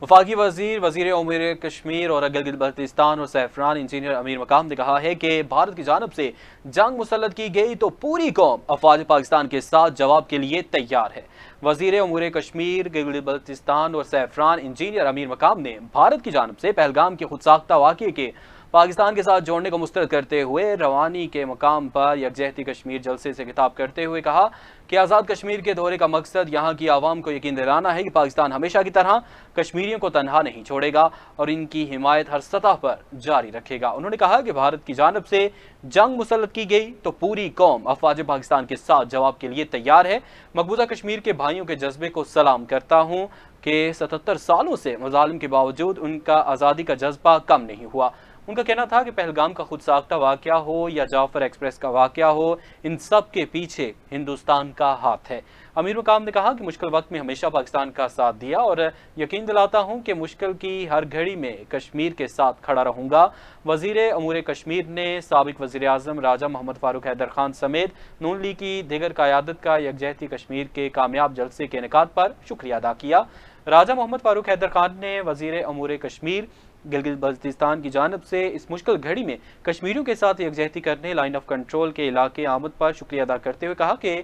वफाकी वजीर उमूर कश्मीर और गिलगित बल्तिस्तान और सैफरान इंजीनियर अमीर मकाम ने कहा है कि भारत की जानब से जंग मुसल्लत की गई तो पूरी कौम अफवाज पाकिस्तान के साथ जवाब के लिए तैयार है। वजीर उमूर कश्मीर, गिलगित बल्तिस्तान और सैफरान इंजीनियर अमीर मकाम ने भारत की जानब से पहलगाम के खुदसाख्ता वाक़े के पाकिस्तान के साथ जोड़ने को मुस्तरद करते हुए रवानी के मकाम पर यकजहती कश्मीर जलसे से खिताब करते हुए कहा कि आज़ाद कश्मीर के दौरे का मकसद यहाँ की आवाम को यकीन दिलाना है कि पाकिस्तान हमेशा की तरह कश्मीरियों को तनहा नहीं छोड़ेगा और इनकी हिमायत हर सतह पर जारी रखेगा। उन्होंने कहा कि भारत की जानब से जंग मुसल्लत की गई तो पूरी कौम अफवाज पाकिस्तान के साथ जवाब के लिए तैयार है। मकबूजा कश्मीर के भाइयों के जज्बे को सलाम करता हूँ कि 77 सालों से मज़ालिम के बावजूद उनका आज़ादी का जज्बा कम नहीं हुआ। उनका कहना था कि पहलगाम का खुद साख्ता वाक़या हो या जाफर एक्सप्रेस का वाक़या हो, इन सब के पीछे हिंदुस्तान का हाथ है। अमीर मकाम ने कहा कि मुश्किल वक्त में हमेशा पाकिस्तान का साथ दिया और यकीन दिलाता हूँ कि मुश्किल की हर घड़ी में कश्मीर के साथ खड़ा रहूँगा। वज़ीर अमूर कश्मीर ने साबिक वज़ीर आज़म राजा मोहम्मद फ़ारूक हैदर खान समेत नून लीग की दीगर क़यादत का यकजहती कश्मीर के कामयाब जलसे के इनेकाद पर शुक्रिया अदा किया। राजा मोहम्मद फ़ारूक हैदर खान ने वज़ीर अमूर कश्मीर, गिलगित बल्तिस्तान की जानब से इस मुश्किल घड़ी में कश्मीरियों के साथ यकजहती करने लाइन ऑफ कंट्रोल के इलाके आमद पर शुक्रिया अदा करते हुए कहा कि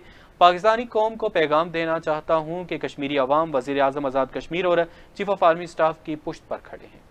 पाकिस्तानी कौम को पैगाम देना चाहता हूँ कि कश्मीरी अवाम वज़ीर आज़म आज़ाद कश्मीर और चीफ ऑफ आर्मी स्टाफ की पुश्त पर खड़े हैं।